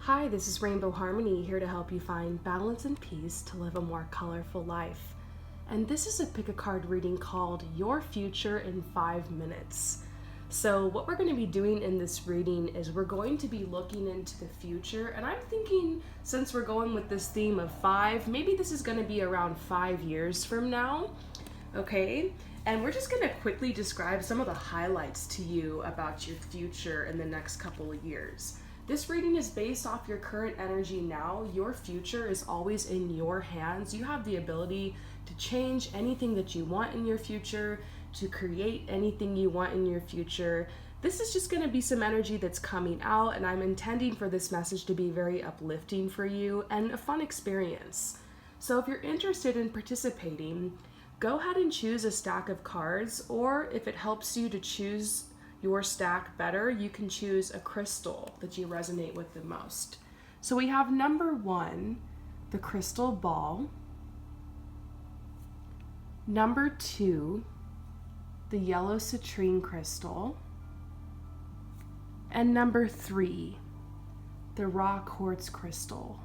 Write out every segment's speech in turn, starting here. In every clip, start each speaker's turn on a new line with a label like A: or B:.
A: Hi, this is Rainbow Harmony, here to help you find balance and peace to live a more colorful life. And this is a pick a card reading called Your Future in 5 Minutes. So what we're going to be doing in this reading is we're going to be looking into the future, and I'm thinking since we're going with this theme of 5, maybe this is going to be around 5 years from now, okay? And we're just going to quickly describe some of the highlights to you about your future in the next couple of years. This reading is based off your current energy now. Your future is always in your hands. You have the ability to change anything that you want in your future, to create anything you want in your future. This is just going to be some energy that's coming out, and I'm intending for this message to be very uplifting for you and a fun experience. So if you're interested in participating, go ahead and choose a stack of cards, or if it helps you to choose your stack better, you can choose a crystal that you resonate with the most. So we have number 1, the crystal ball. Number 2, the yellow citrine crystal. And number 3, the raw quartz crystal.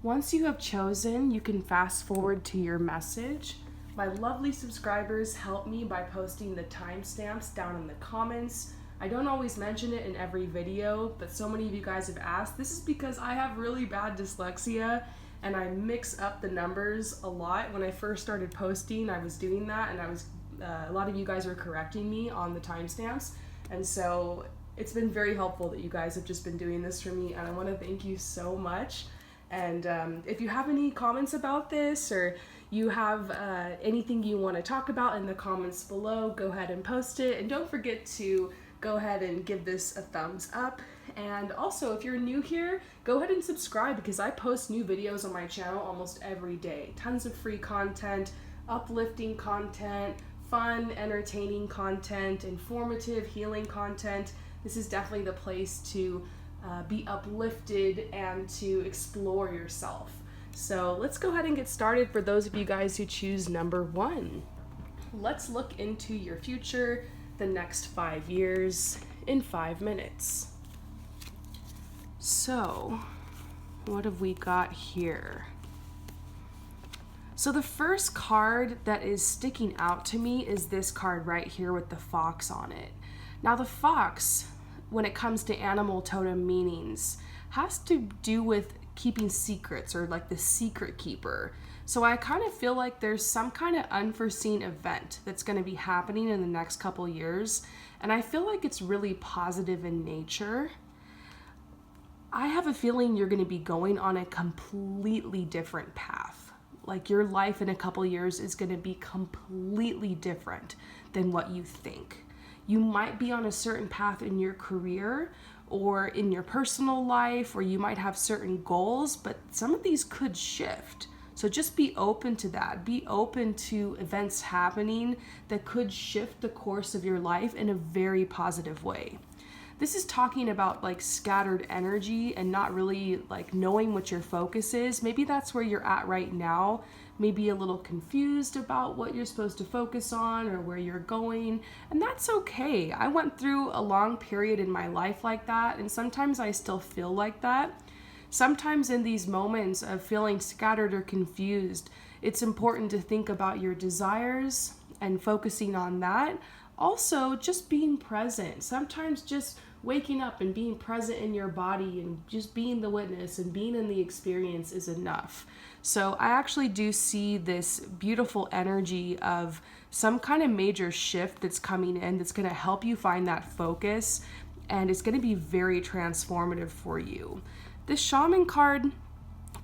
A: Once you have chosen, you can fast forward to your message. My lovely subscribers help me by posting the timestamps down in the comments. I don't always mention it in every video, but so many of you guys have asked. This is because I have really bad dyslexia and I mix up the numbers a lot. When I first started posting, I was doing that, and a lot of you guys were correcting me on the timestamps. And so it's been very helpful that you guys have just been doing this for me, and I want to thank you so much. And if you have any comments about this, or you have anything you want to talk about in the comments below, go ahead and post it. And don't forget to go ahead and give this a thumbs up. And also, if you're new here, go ahead and subscribe, because I post new videos on my channel almost every day. Tons of free content, uplifting content, fun, entertaining content, informative, healing content. This is definitely the place to be uplifted and to explore yourself. So let's go ahead and get started for those of you guys who choose number 1. Let's look into your future, the next 5 years, in 5 minutes. So, what have we got here? So the first card that is sticking out to me is this card right here with the fox on it. Now the fox, when it comes to animal totem meanings, has to do with keeping secrets, or like the secret keeper. So I kind of feel like there's some kind of unforeseen event that's going to be happening in the next couple years, and I feel like it's really positive in nature. I have a feeling you're going to be going on a completely different path. Like your life in a couple years is going to be completely different than what you think. You might be on a certain path in your career or in your personal life, or you might have certain goals, but some of these could shift. So just be open to that. Be open to events happening that could shift the course of your life in a very positive way. This is talking about like scattered energy and not really like knowing what your focus is. Maybe that's where you're at right now. Maybe a little confused about what you're supposed to focus on or where you're going. And that's okay. I went through a long period in my life like that, and sometimes I still feel like that. Sometimes in these moments of feeling scattered or confused, it's important to think about your desires and focusing on that. Also, just being present. Sometimes just waking up and being present in your body and just being the witness and being in the experience is enough. So I actually do see this beautiful energy of some kind of major shift that's coming in that's going to help you find that focus, and it's going to be very transformative for you. This shaman card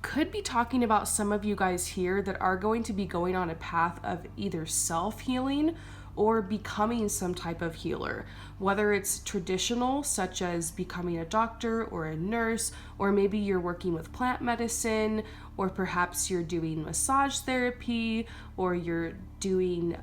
A: could be talking about some of you guys here that are going to be going on a path of either self-healing or becoming some type of healer, whether it's traditional, such as becoming a doctor or a nurse, or maybe you're working with plant medicine, or perhaps you're doing massage therapy, or you're doing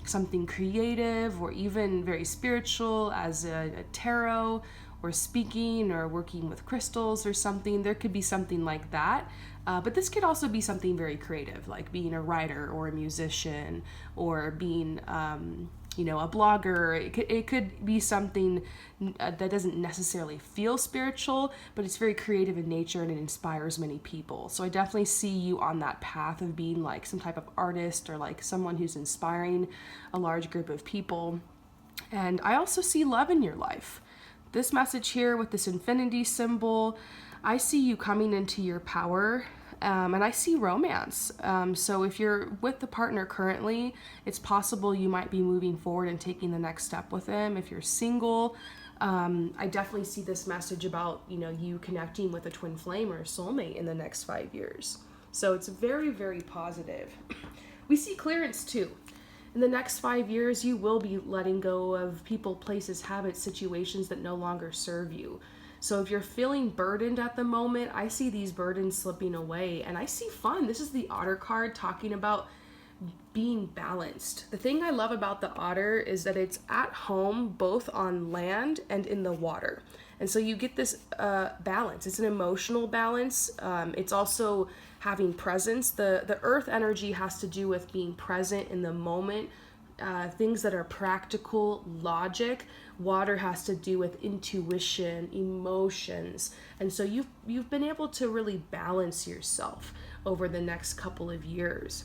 A: something creative, or even very spiritual as a tarot, or speaking, or working with crystals or something. There could be something like that. But this could also be something very creative, like being a writer or a musician, or being a blogger. It could be something that doesn't necessarily feel spiritual, but it's very creative in nature and it inspires many people. So I definitely see you on that path of being like some type of artist or like someone who's inspiring a large group of people. And I also see love in your life. This message here with this infinity symbol, I see you coming into your power. And I see romance. So if you're with the partner currently, it's possible you might be moving forward and taking the next step with them. If you're single, I definitely see this message about, you connecting with a twin flame or a soulmate in the next 5 years. So it's very, very positive. We see clearance too. In the next 5 years, you will be letting go of people, places, habits, situations that no longer serve you. So if you're feeling burdened at the moment, I see these burdens slipping away, and I see fun. This is the Otter card talking about being balanced. The thing I love about the Otter is that it's at home both on land and in the water. And so you get this balance. It's an emotional balance. It's also having presence. The earth energy has to do with being present in the moment, things that are practical, logic. Water has to do with intuition, emotions. And so you've been able to really balance yourself over the next couple of years.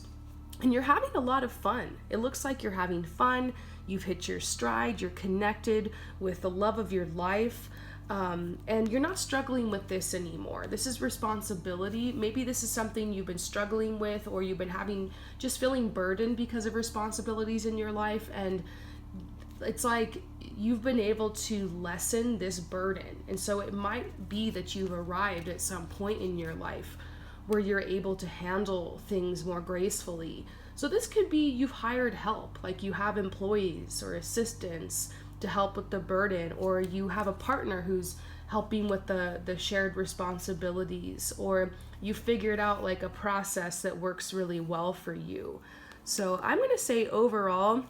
A: And you're having a lot of fun. It looks like you're having fun. You've hit your stride. You're connected with the love of your life. And you're not struggling with this anymore. This is responsibility. Maybe this is something you've been struggling with, or you've been just feeling burdened because of responsibilities in your life. And it's like you've been able to lessen this burden. And so it might be that you've arrived at some point in your life where you're able to handle things more gracefully. So this could be you've hired help, like you have employees or assistants to help with the burden, or you have a partner who's helping with the shared responsibilities, or you figured out like a process that works really well for you. So I'm going to say overall,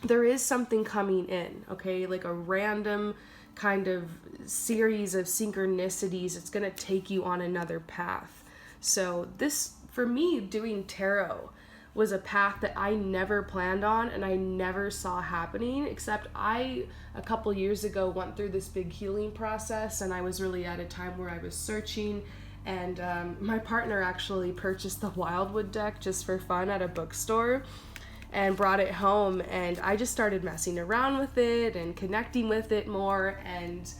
A: there is something coming in, okay? Like a random kind of series of synchronicities. It's going to take you on another path. So this, for me, doing tarot was a path that I never planned on and I never saw happening, except a couple years ago went through this big healing process, and I was really at a time where I was searching, and my partner actually purchased the Wildwood deck just for fun at a bookstore and brought it home, and I just started messing around with it and connecting with it more, and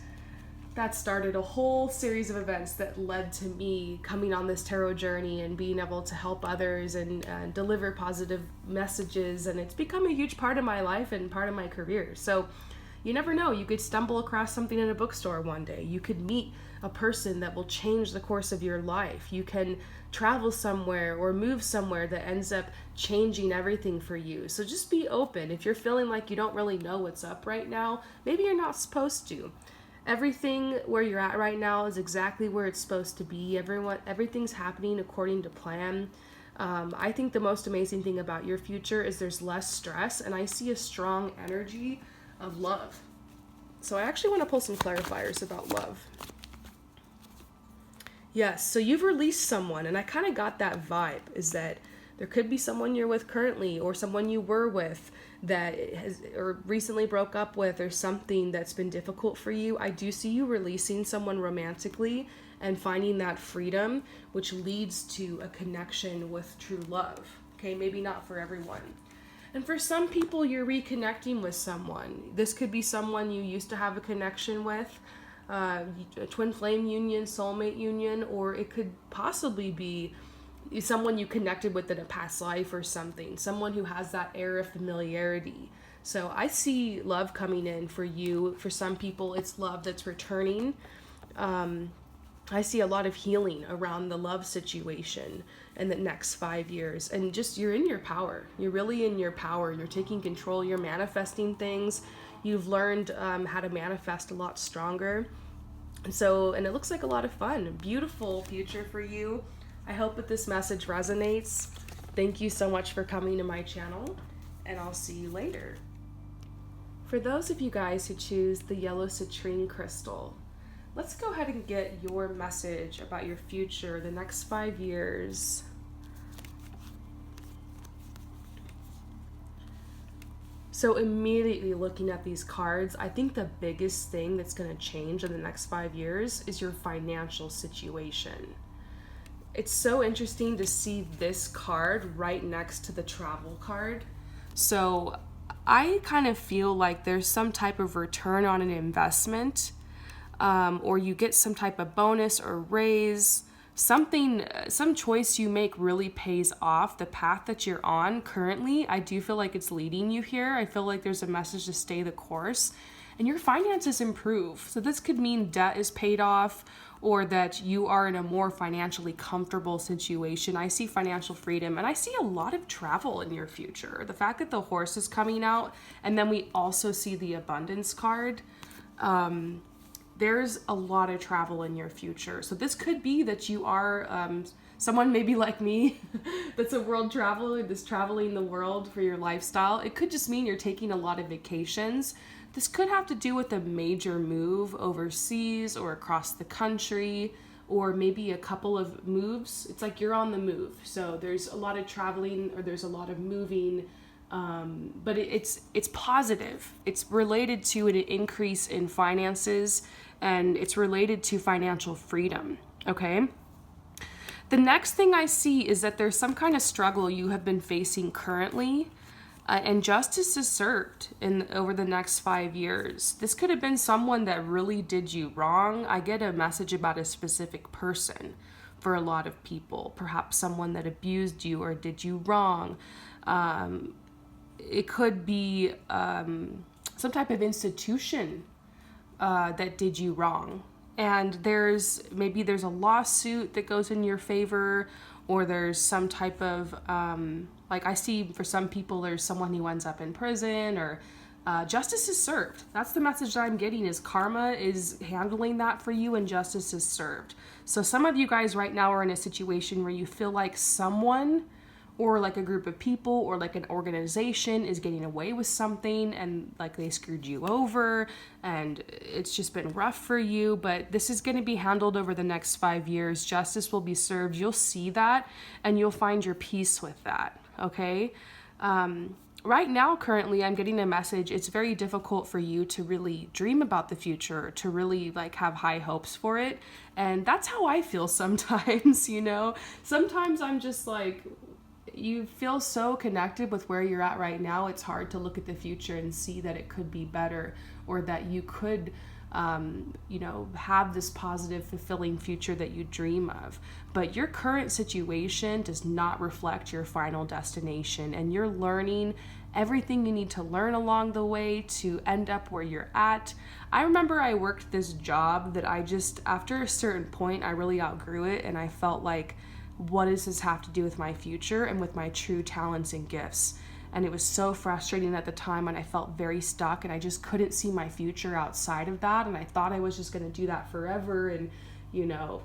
A: that started a whole series of events that led to me coming on this tarot journey and being able to help others and deliver positive messages. And it's become a huge part of my life and part of my career. So you never know, you could stumble across something in a bookstore one day. You could meet a person that will change the course of your life. You can travel somewhere or move somewhere that ends up changing everything for you. So just be open. If you're feeling like you don't really know what's up right now, maybe you're not supposed to. Everything where you're at right now is exactly where it's supposed to be. Everything's happening according to plan. I think the most amazing thing about your future is there's less stress, and I see a strong energy of love. So I actually want to pull some clarifiers about love. Yes, so you've released someone, and I kind of got that vibe, is that there could be someone you're with currently, or someone you were with that has, or recently broke up with, or something that's been difficult for you. I do see you releasing someone romantically and finding that freedom, which leads to a connection with true love. Okay, maybe not for everyone. And for some people, you're reconnecting with someone. This could be someone you used to have a connection with, a twin flame union, soulmate union, or it could possibly be someone you connected with in a past life or something, someone who has that air of familiarity. So I see love coming in for you. For some people, it's love that's returning. I see a lot of healing around the love situation in the next 5 years. And just, you're in your power. You're really in your power. You're taking control. You're manifesting things. You've learned how to manifest a lot stronger. And it looks like a lot of fun. A beautiful future for you. I hope that this message resonates. Thank you so much for coming to my channel, and I'll see you later. For those of you guys who choose the yellow citrine crystal, let's go ahead and get your message about your future, the next 5 years. So immediately looking at these cards, I think the biggest thing that's going to change in the next 5 years is your financial situation. It's so interesting to see this card right next to the travel card. So I kind of feel like there's some type of return on an investment, or you get some type of bonus or raise. Some choice you make really pays off. The path that you're on currently, I do feel like it's leading you here. I feel like there's a message to stay the course, and your finances improve. So this could mean debt is paid off, or that you are in a more financially comfortable situation. I see financial freedom, and I see a lot of travel in your future. The fact that the horse is coming out, and then we also see the abundance card, there's a lot of travel in your future. So this could be that you are someone maybe like me that's a world traveler, that's traveling the world for your lifestyle. It could just mean you're taking a lot of vacations. This could have to do with a major move overseas or across the country, or maybe a couple of moves. It's like you're on the move. So there's a lot of traveling, or there's a lot of moving, but it's positive. It's related to an increase in finances, and it's related to financial freedom, okay? The next thing I see is that there's some kind of struggle you have been facing currently, and justice is served over the next 5 years. This could have been someone that really did you wrong. I get a message about a specific person for a lot of people, perhaps someone that abused you or did you wrong. It could be some type of institution that did you wrong. And there's a lawsuit that goes in your favor, or there's some type of, like I see for some people, there's someone who ends up in prison, or justice is served. That's the message that I'm getting, is karma is handling that for you and justice is served. So some of you guys right now are in a situation where you feel like someone, or like a group of people, or like an organization is getting away with something, and like they screwed you over, and it's just been rough for you. But this is going to be handled over the next 5 years. Justice will be served. You'll see that, and you'll find your peace with that, okay? Right now, currently, I'm getting a message. It's very difficult for you to really dream about the future, to really like have high hopes for it. And that's how I feel sometimes, you know? Sometimes I'm just like, you feel so connected with where you're at right now, it's hard to look at the future and see that it could be better, or that you could, have this positive, fulfilling future that you dream of. But your current situation does not reflect your final destination, and you're learning everything you need to learn along the way to end up where you're at. I remember I worked this job that after a certain point, I really outgrew it, and I felt like, what does this have to do with my future and with my true talents and gifts? And it was so frustrating at the time, and I felt very stuck, and I just couldn't see my future outside of that. And I thought I was just going to do that forever and,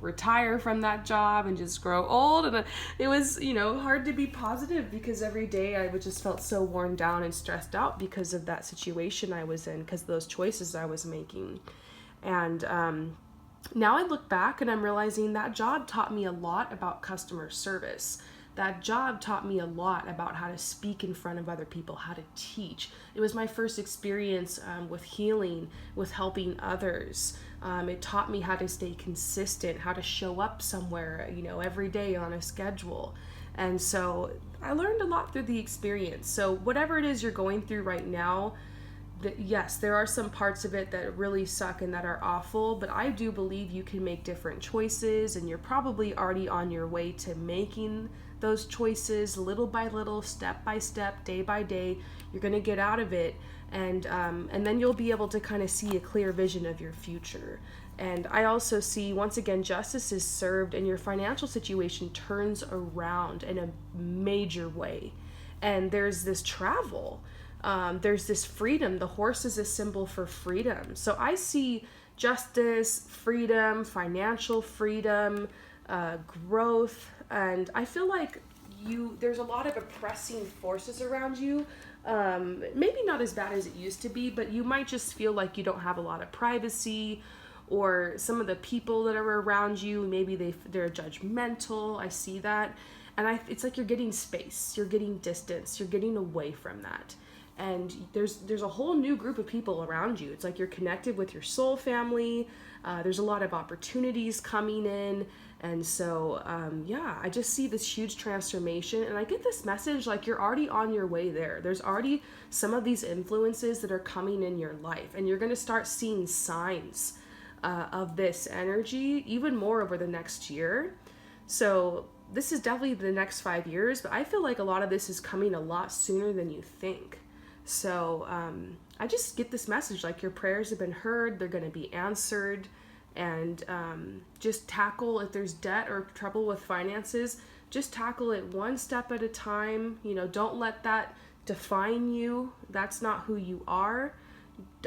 A: retire from that job and just grow old. And it was, hard to be positive, because every day I just felt so worn down and stressed out because of that situation I was in, because of those choices I was making. And, now I look back and I'm realizing that job taught me a lot about customer service. That job taught me a lot about how to speak in front of other people, how to teach. It was my first experience with healing, with helping others. It taught me how to stay consistent, how to show up somewhere, every day on a schedule. And so I learned a lot through the experience. So whatever it is you're going through right now, yes, there are some parts of it that really suck and that are awful, but I do believe you can make different choices, and you're probably already on your way to making those choices little by little, step by step, day by day. You're going to get out of it, and then you'll be able to kind of see a clear vision of your future. And I also see, once again, justice is served, and your financial situation turns around in a major way. And there's this travel. There's this freedom. The horse is a symbol for freedom. So I see justice, freedom, financial freedom, growth, and I feel like there's a lot of oppressing forces around you. Maybe not as bad as it used to be, but you might just feel like you don't have a lot of privacy, or some of the people that are around you, maybe they're judgmental. I see that. And it's like you're getting space, you're getting distance, you're getting away from that. and there's a whole new group of people around you. It's like you're connected with your soul family. There's a lot of opportunities coming in. And so, I just see this huge transformation, and I get this message like you're already on your way there. There's already some of these influences that are coming in your life, and you're going to start seeing signs of this energy even more over the next year. So this is definitely the next 5 years, but I feel like a lot of this is coming a lot sooner than you think. So I just get this message like your prayers have been heard, they're going to be answered. And just tackle, if there's debt or trouble with finances, just tackle it one step at a time. Don't let that define you. That's not who you are.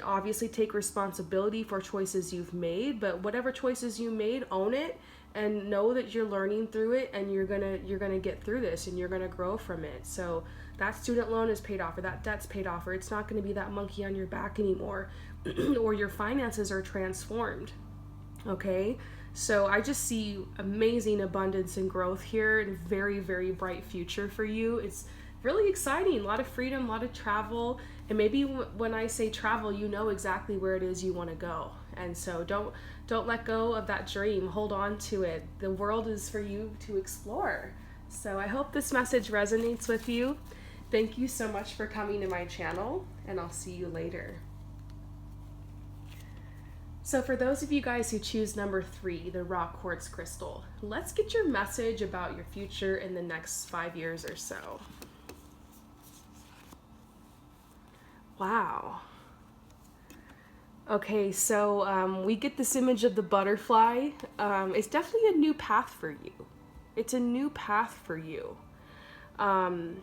A: Obviously take responsibility for choices you've made, but whatever choices you made, own it and know that you're learning through it, and you're gonna get through this, and you're gonna grow from it. So that student loan is paid off, or that debt's paid off, or it's not gonna be that monkey on your back anymore, or your finances are transformed. Okay, so I just see amazing abundance and growth here, and a very, very bright future for you. It's really exciting, a lot of freedom, a lot of travel, and maybe when I say travel, you know exactly where it is you want to go. And so don't let go of that dream. Hold on to it. The world is for you to explore. So I hope this message resonates with you. Thank you so much for coming to my channel, and I'll see you later. So for those of you guys who choose number 3, the rock quartz crystal, let's get your message about your future in the next 5 years or so. Wow. Okay, so we get this image of the butterfly. It's definitely a new path for you. It's a new path for you. There's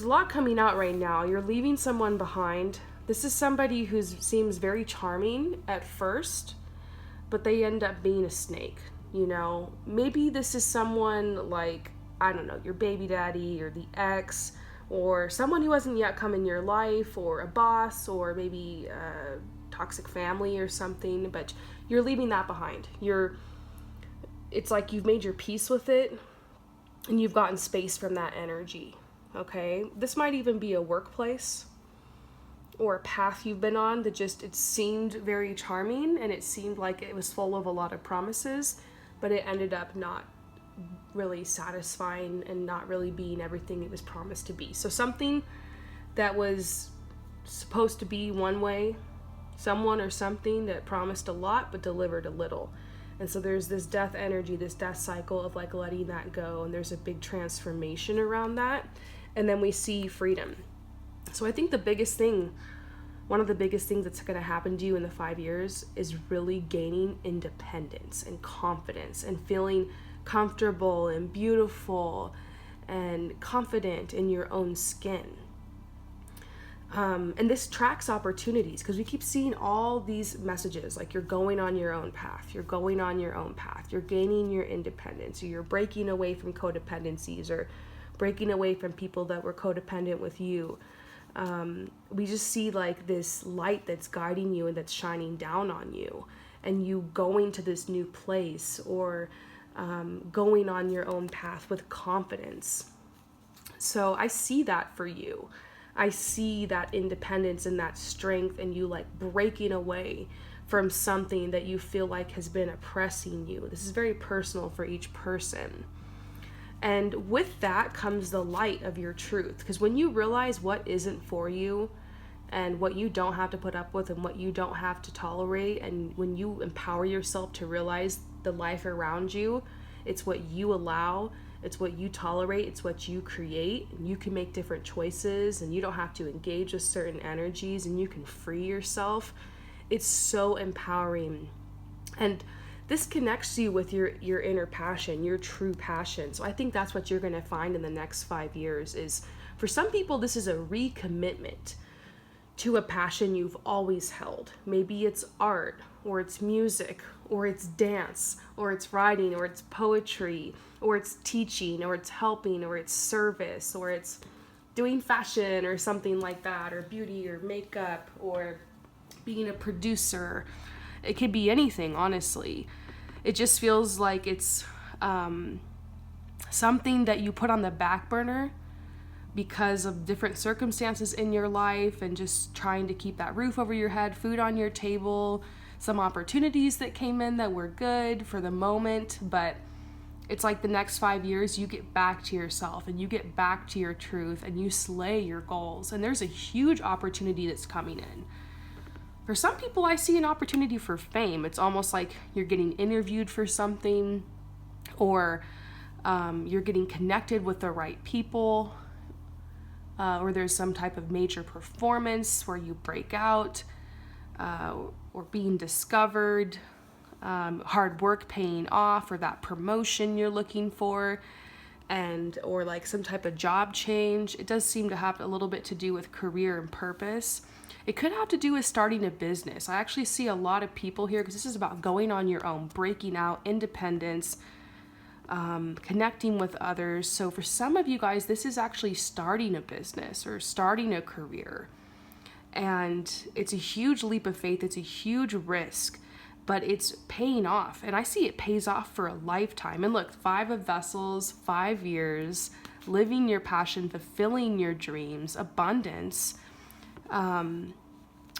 A: a lot coming out right now. You're leaving someone behind. This is somebody who seems very charming at first, but they end up being a snake, Maybe this is someone like, I don't know, your baby daddy or the ex, or someone who hasn't yet come in your life, or a boss, or maybe a toxic family or something, but you're leaving that behind. It's like you've made your peace with it, and you've gotten space from that energy, okay? This might even be a workplace or a path you've been on that it seemed very charming, and it seemed like it was full of a lot of promises, but it ended up not really satisfying and not really being everything it was promised to be. So something that was supposed to be one way, someone or something that promised a lot but delivered a little. And so there's this death energy, this death cycle of like letting that go, and there's a big transformation around that. And then we see freedom. So I think one of the biggest things that's going to happen to you in the 5 years is really gaining independence and confidence and feeling comfortable and beautiful and confident in your own skin. And this tracks opportunities, because we keep seeing all these messages like you're going on your own path, you're going on your own path, you're gaining your independence, or you're breaking away from codependencies, or breaking away from people that were codependent with you. We just see like this light that's guiding you and that's shining down on you, and you going to this new place, or going on your own path with confidence. So I see that for you. I see that independence and that strength, and you like breaking away from something that you feel like has been oppressing you. This is very personal for each person. And with that comes the light of your truth. Because when you realize what isn't for you, and what you don't have to put up with, and what you don't have to tolerate, and when you empower yourself to realize the life around you, it's what you allow, it's what you tolerate, it's what you create, and you can make different choices, and you don't have to engage with certain energies, and you can free yourself. It's so empowering. And this connects you with your inner passion, your true passion. So I think that's what you're going to find in the next 5 years is, for some people, this is a recommitment to a passion you've always held. Maybe it's art, or it's music, or it's dance, or it's writing, or it's poetry, or it's teaching, or it's helping, or it's service, or it's doing fashion or something like that, or beauty or makeup, or being a producer. It could be anything, honestly. It just feels like it's something that you put on the back burner, because of different circumstances in your life and just trying to keep that roof over your head, food on your table, some opportunities that came in that were good for the moment, but it's like the next 5 years you get back to yourself and you get back to your truth and you slay your goals. And there's a huge opportunity that's coming in. For some people, I see an opportunity for fame. It's almost like you're getting interviewed for something, or you're getting connected with the right people, or there's some type of major performance where you break out, or being discovered, hard work paying off, or that promotion you're looking for, or like some type of job change. It does seem to have a little bit to do with career and purpose. It could have to do with starting a business. I actually see a lot of people here, because this is about going on your own, breaking out, independence, connecting with others. So for some of you guys, this is actually starting a business or starting a career. And it's a huge leap of faith. It's a huge risk, but it's paying off. And I see it pays off for a lifetime. And look, 5 of Vessels, 5 years, living your passion, fulfilling your dreams, abundance. And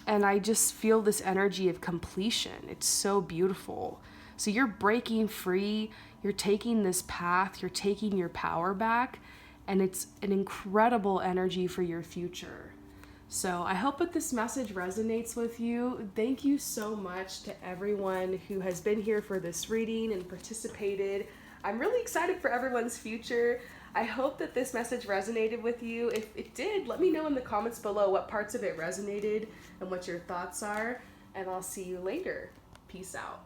A: I just feel this energy of completion. It's so beautiful. So you're breaking free. You're taking this path. You're taking your power back. And it's an incredible energy for your future. So I hope that this message resonates with you. Thank you so much to everyone who has been here for this reading and participated. I'm really excited for everyone's future. I hope that this message resonated with you. If it did, let me know in the comments below what parts of it resonated and what your thoughts are. And I'll see you later. Peace out.